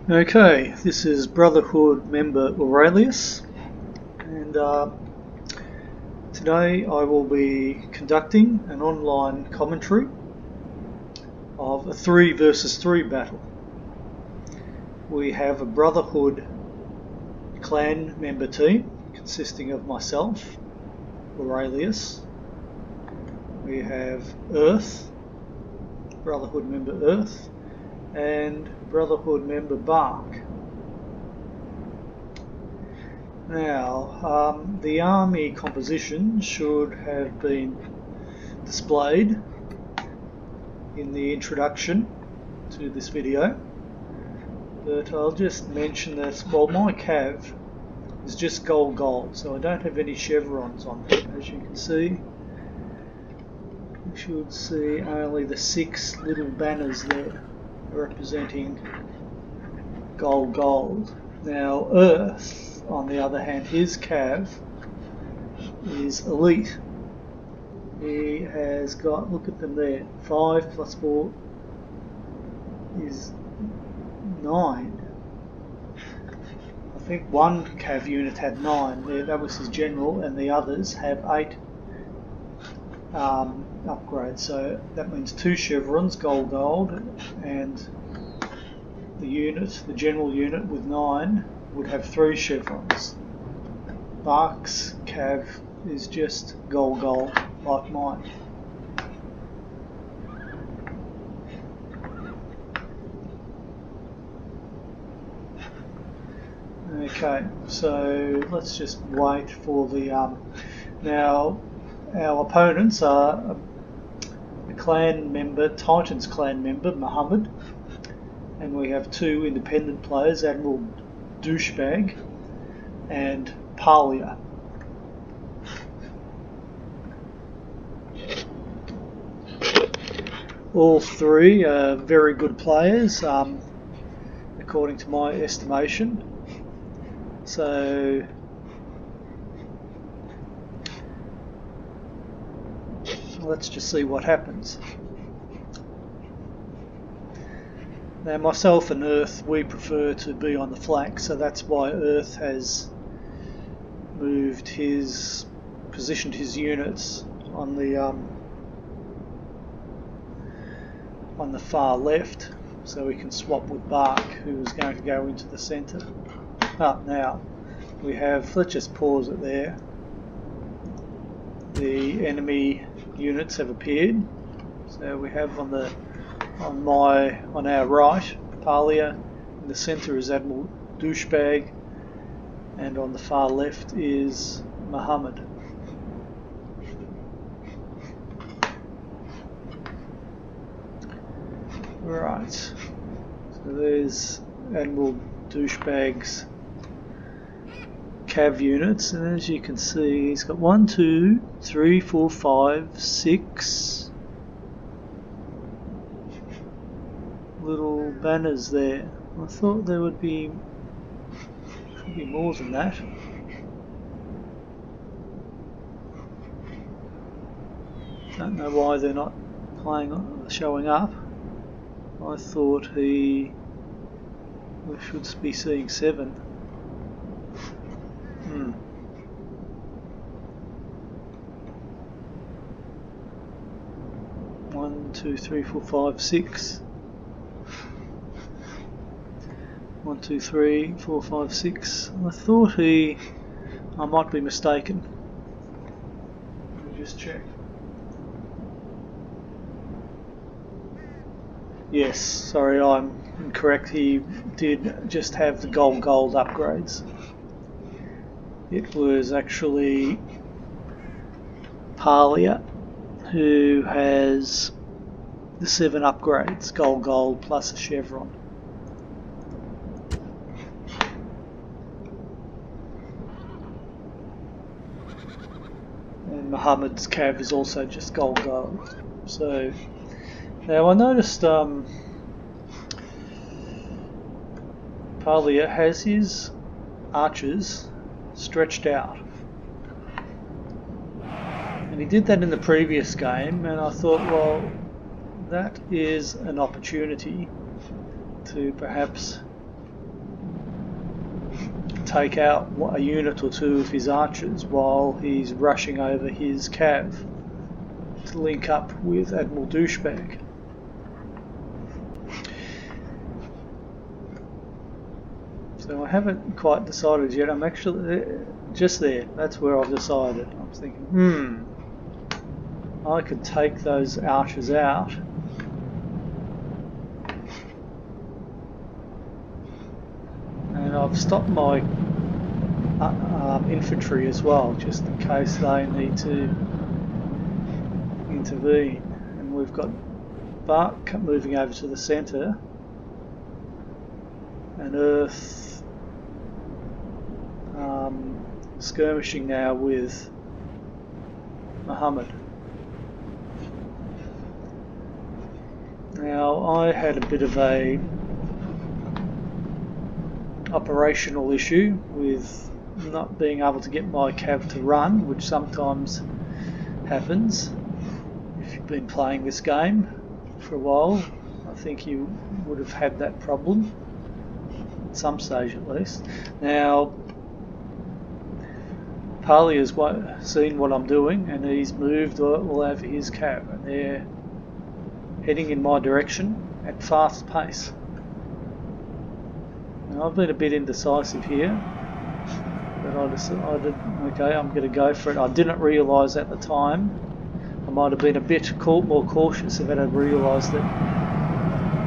Okay, this is Brotherhood member Aurelius, and today I will be conducting an online commentary of a 3 versus 3 battle. We have a Brotherhood clan member team consisting of myself, Aurelius. We have Earth, Brotherhood member Earth, and Brotherhood member Barc. Now, the army composition should have been displayed in the introduction to this video, but I'll just mention that, well, my Cav is just gold, so I don't have any chevrons on it. As you can see, you should see only the 6 little banners there representing gold. Now Earth, on the other hand, his Cav is elite. He has got, look at them there, 5 plus 4 is 9. I think one Cav unit had 9 there, that was his general, and the others have 8 upgrades, so that means 2 chevrons, gold, and the general unit with 9 would have 3 chevrons. Barc's Cav is just gold like mine. Okay, so let's just wait for the now our opponents are a clan member, Titan's clan member, Mohamed, and we have 2 independent players, AdmiralDB and Paglia. All 3 are very good players, according to my estimation. So let's just see what happens. Now myself and Earth, we prefer to be on the flank, so that's why Earth has positioned his units on the far left, so we can swap with Barc, who is going to go into the centre. Now we have, let's just pause it there. The enemy units have appeared, so we have on our right Paglia, in the centre is AdmiralDB, and on the far left is Mohamed. Right, so there's AdmiralDB's Cav units, and as you can see, he's got 1, 2, 3, 4, 5, 6 little banners there. I thought there would be more than that. Don't know why they're not showing up. I thought we should be seeing 7. 1, 2, 3, 4, 5, 6. 1, 2, 3, 4, 5, 6. I thought I might be mistaken. Let me just check. Yes, sorry, I'm incorrect. He did just have the gold upgrades. It was actually Paglia who has the 7 upgrades, gold plus a chevron. And Mohamed's Cav is also just gold. So now I noticed Paglia has his archers stretched out, and he did that in the previous game, and I thought, well, that is an opportunity to perhaps take out a unit or two of his archers while he's rushing over his cav to link up with Admiral Douchebag. So I haven't quite decided yet. I'm actually just there. That's where I've decided. I'm thinking, I could take those archers out. And I've stopped my infantry as well, just in case they need to intervene. And we've got Barc moving over to the centre, and Earth skirmishing now with Mohamed. Now, I had a bit of a operational issue with not being able to get my cav to run, which sometimes happens if you've been playing this game for a while. I think you would have had that problem at some stage at least. Now, Paglia's seen what I'm doing, and he's moved all over his cav, and they're heading in my direction at fast pace. Now, I've been a bit indecisive here, but I decided, okay, I'm going to go for it. I didn't realise at the time. I might have been a bit more cautious if I had realised that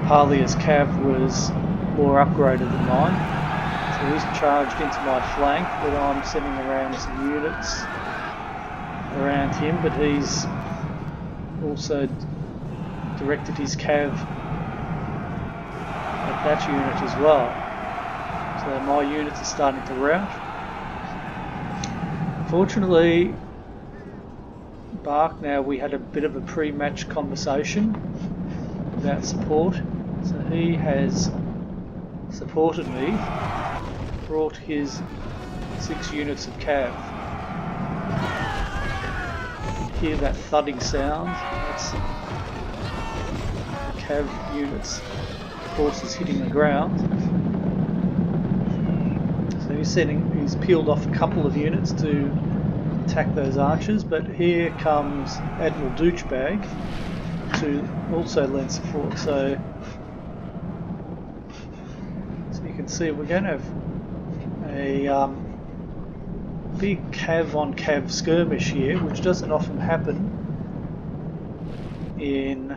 Paglia's cav was more upgraded than mine. So he's charged into my flank, but I'm sending around some units around him, but he's also directed his cav at that unit as well. So my units are starting to rout. Fortunately, Barc, now we had a bit of a pre-match conversation about support, so he has supported me, brought his 6 units of cav. Hear that thudding sound? That's the cav units, forces hitting the ground. So he's peeled off a couple of units to attack those archers, but here comes Admiral Douchebag to also lend support. So you can see we're going to have a big cav on cav skirmish here, which doesn't often happen in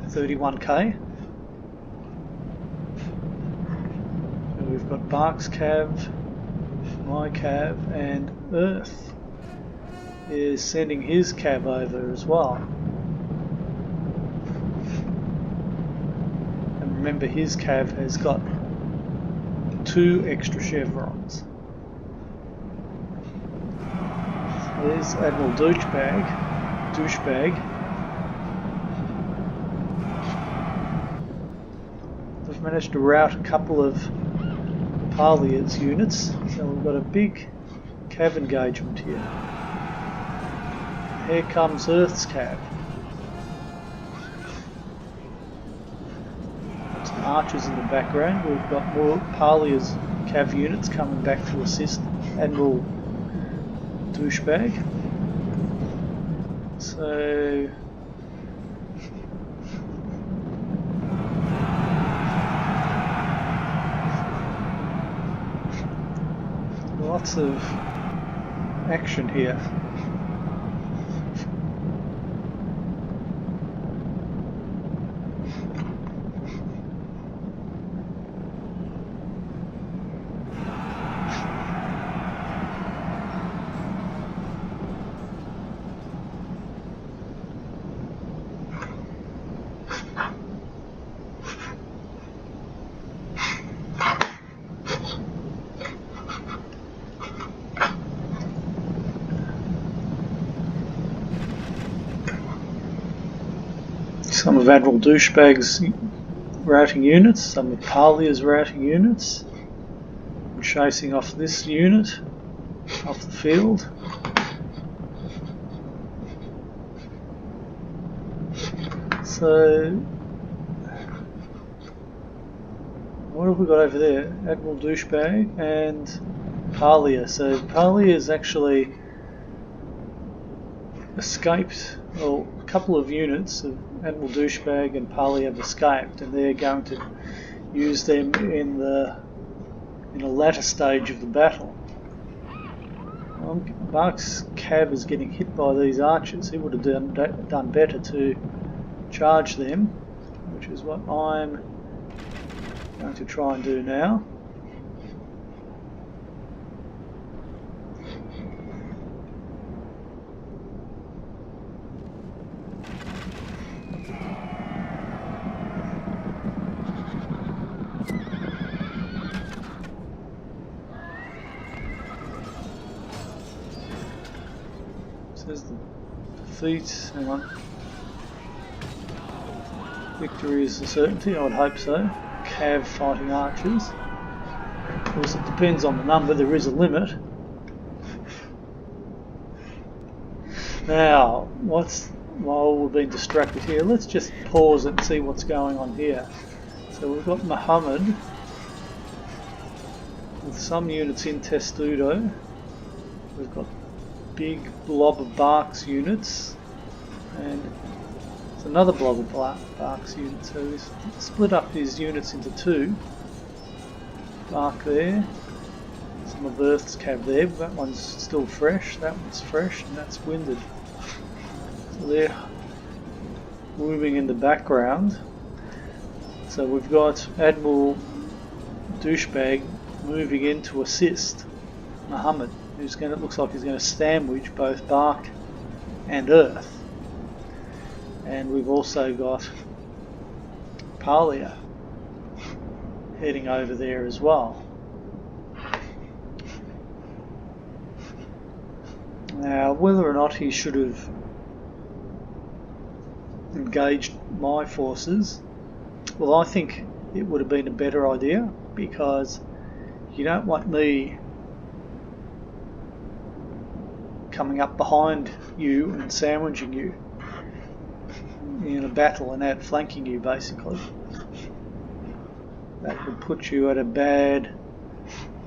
31k. So we've got Barc's cav, my cav, and Earth is sending his cav over as well. And remember, his cav has got 2 extra chevrons. So there's Admiral Douchebag. We've managed to rout a couple of Paglia's units, so we've got a big cav engagement here. Here comes Earth's cav. Some archers in the background. We've got more Paglia's cav units coming back to assist Admiral Douchebag. So lots of action here. Some of Admiral Douchebag's routing units, some of Paglia's routing units. I'm chasing off this unit off the field. So, what have we got over there? Admiral Douchebag and Paglia. So Paglia's actually escaped, well, a couple of units of Admiral Douchebag and Paglia have escaped, and they're going to use them in a latter stage of the battle. Barc's Cav is getting hit by these archers. He would have done better to charge them, which is what I'm going to try and do now. Says the defeat, hang on. Victory is a certainty, I would hope so. Cav fighting archers. Of course it depends on the number, there is a limit. Now, while we've been distracted here, let's just pause and see what's going on here. So we've got Mohamed with some units in Testudo. We've got big blob of Barc's units, and it's another blob of Barc's units. So he's split up his units into two. Barc there, some of Earth's Cav there, but that one's still fresh, that one's fresh, and that's winded. So they're moving in the background. So we've got Admiral Douchebag moving in to assist Mohamed, who's looks like he's going to sandwich both Barc and Earth. And we've also got Paglia heading over there as well. Now, whether or not he should have engaged my forces, well, I think it would have been a better idea, because you don't want me coming up behind you and sandwiching you in a battle and outflanking you, basically. That would put you at a bad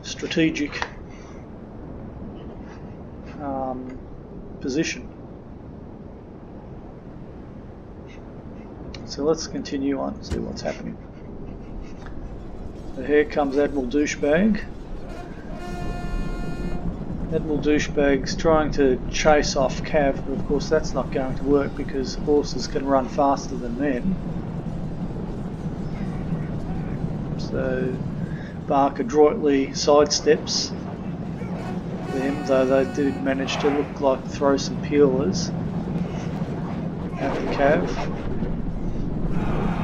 strategic position. So let's continue on and see what's happening. So here comes Admiral Douchebag. Admiral Douchebag's trying to chase off Cav, but of course that's not going to work because horses can run faster than men. So Barc adroitly sidesteps them, though they did manage to look like throw some peelers at the Cav.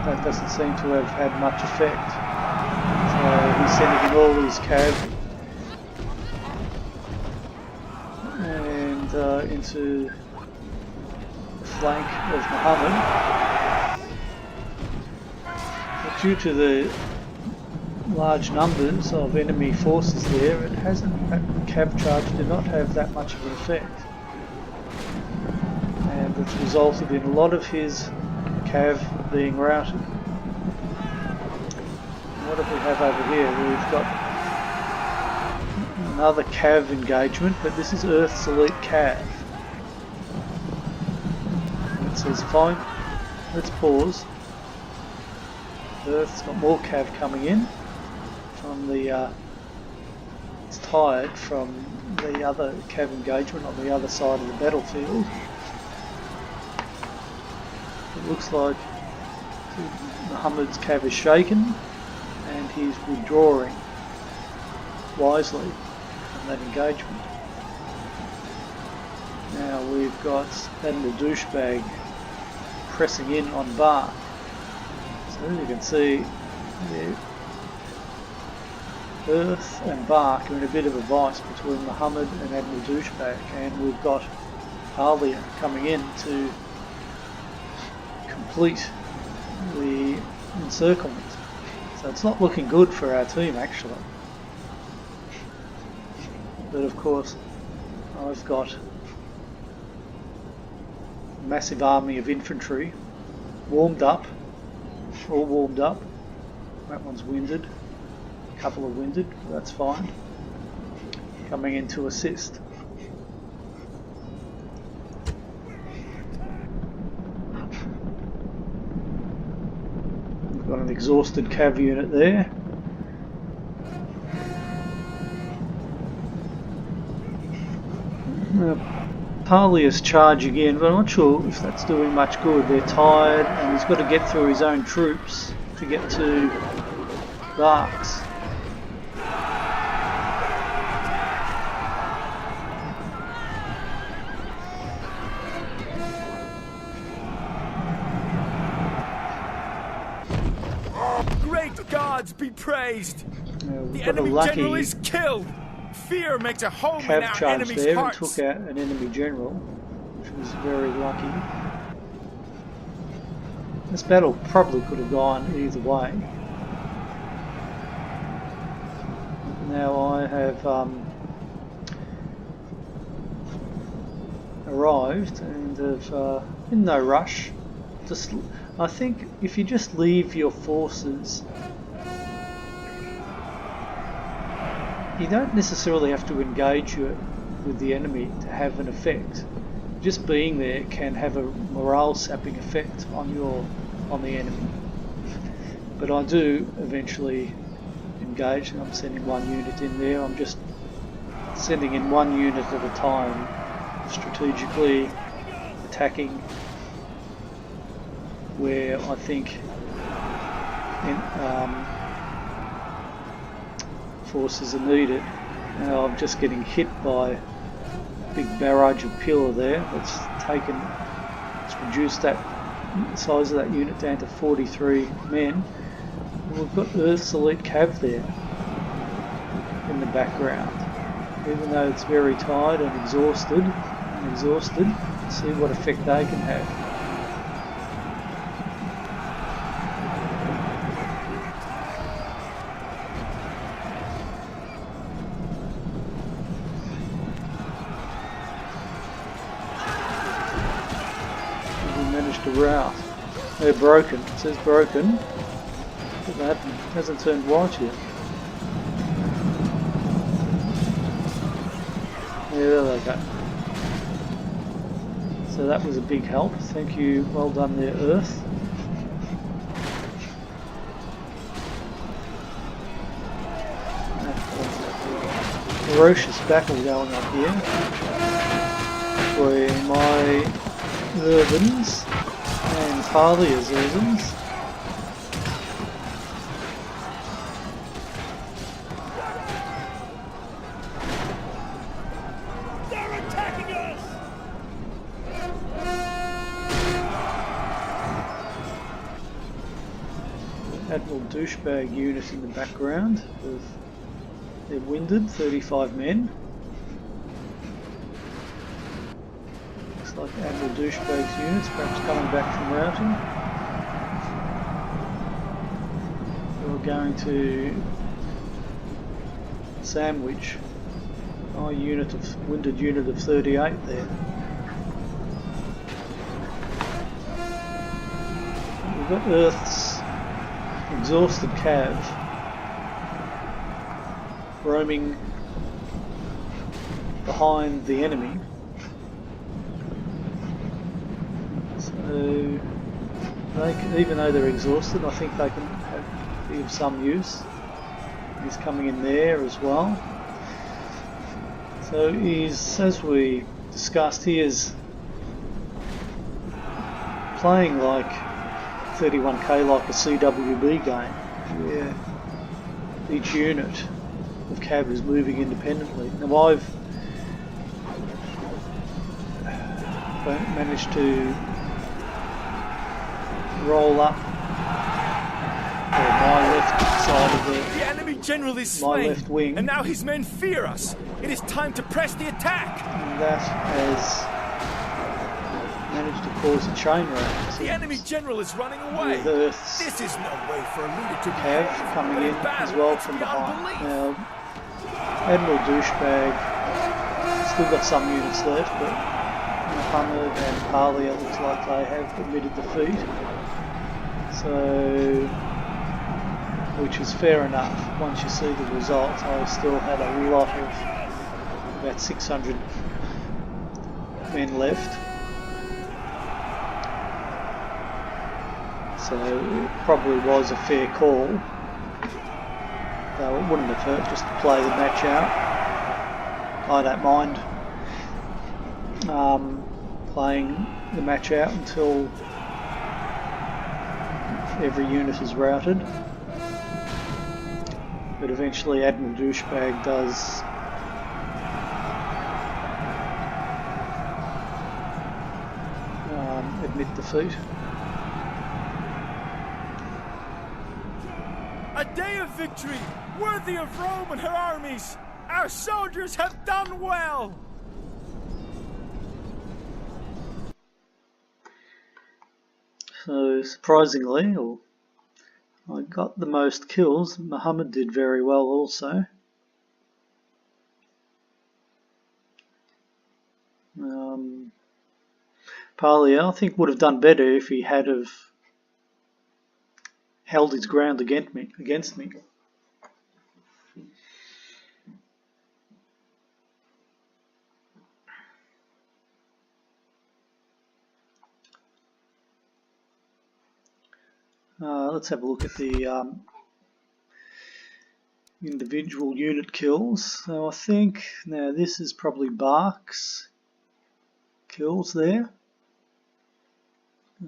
That doesn't seem to have had much effect. So he's sending in all his Cav and into the flank of Mohamed. But due to the large numbers of enemy forces there, that Cav charge did not have that much of an effect, and it's resulted in a lot of his Cav being routed. And what do we have over here? We've got another Cav engagement, but this is Earth's elite Cav. It says fine, let's pause. Earth's got more Cav coming in from the it's tired from the other Cav engagement on the other side of the battlefield. It looks like Mohamed's Cav is shaken and he's withdrawing wisely from that engagement. Now we've got Admiral Douchebag pressing in on Barc. So as you can see, Earth and Barc are in a bit of a vice between Mohamed and Admiral Douchebag, and we've got Paglia coming in to complete the encirclement. So it's not looking good for our team actually. But of course I've got a massive army of infantry warmed up, all warmed up. That one's winded. Couple of winded, but that's fine. coming in to assist. We've got an exhausted cav unit there. Paglia's charge again, but I'm not sure if that's doing much good. They're tired and he's got to get through his own troops to get to Barc's. Great gods be praised! The Got enemy general is killed! Fear makes a home in our enemy's there hearts! And took out an enemy general, which was very lucky. This battle probably could have gone either way. Now I have arrived and have in no rush. I think if you just leave your forces, you don't necessarily have to engage with the enemy to have an effect. Just being there can have a morale sapping effect on the enemy. But I do eventually engage, and I'm sending one unit in there. I'm just sending in one unit at a time, strategically attacking where I think forces are needed. Now I'm just getting hit by a big barrage of pillar there. It's reduced that size of that unit down to 43 men. And we've got Earth's elite cav there in the background. Even though it's very tired and exhausted, see what effect they can have. To rout. They're broken. It says broken. But that hasn't turned white yet. Yeah, there they go. So that was a big help. Thank you. Well done there, Earth. Ferocious battle going on here between my Urbans and Paglia's Urbans. They're attacking us! Admiral Douchebag unit in the background. They're winded, 35 men. Like Admiral Douchebag's units, perhaps coming back from routing. We're going to sandwich our winded unit of 38 there. We've got Earth's exhausted cav roaming behind the enemy. Even though they're exhausted, I think they can be of some use. He's coming in there as well. So he's, as we discussed, he is playing like 31k like a CWB game, where each unit of cav is moving independently. Now I've managed to roll up my left side of the enemy general is slain, my left wing, and now his men fear us. It is time to press the attack. And that has managed to cause a chain rout. The enemy general is running away. This is no way for a leader to cav coming in as well from behind. Now Admiral Douchebag still got some units left, but Mohamed and Paglia looks like they have admitted defeat. So, which is fair enough once you see the result. I still had a lot of about 600 men left. So it probably was a fair call, though it wouldn't have hurt just to play the match out. I don't mind playing the match out until every unit is routed, but eventually Admiral Douchebag does admit defeat. A day of victory, worthy of Rome and her armies. Our soldiers have done well. So surprisingly, I got the most kills. Mohamed did very well also. Paglia, I think, would have done better if he had have held his ground against me. Let's have a look at the individual unit kills. So I think now this is probably Barc's kills there.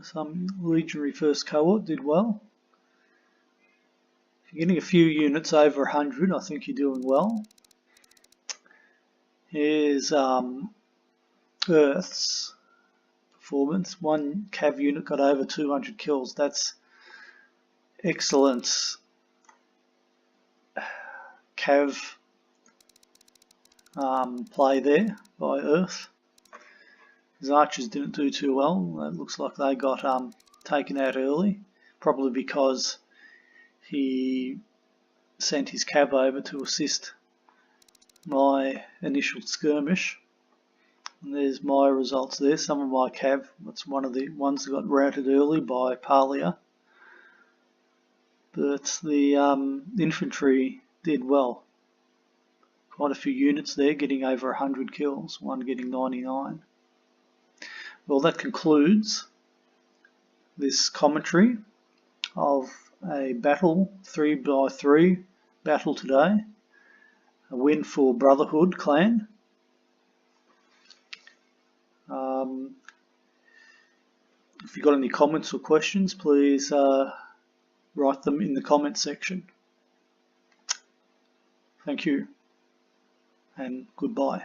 Some Legionary first cohort did well. If you're getting a few units over 100, I think you're doing well. Here's Earth's performance. One Cav unit got over 200 kills. That's excellent Cav play there by Earth. His archers didn't do too well. It looks like they got taken out early, probably because he sent his Cav over to assist my initial skirmish. And there's my results there. Some of my Cav, that's one of the ones that got routed early by Paglia. But the infantry did well. Quite a few units there getting over 100 kills, one getting 99. Well, that concludes this commentary of a battle, 3x3 battle today. A win for Brotherhood clan. If you've got any comments or questions, please write them in the comment section. Thank you and goodbye.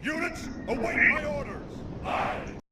Units, await my orders. Aye.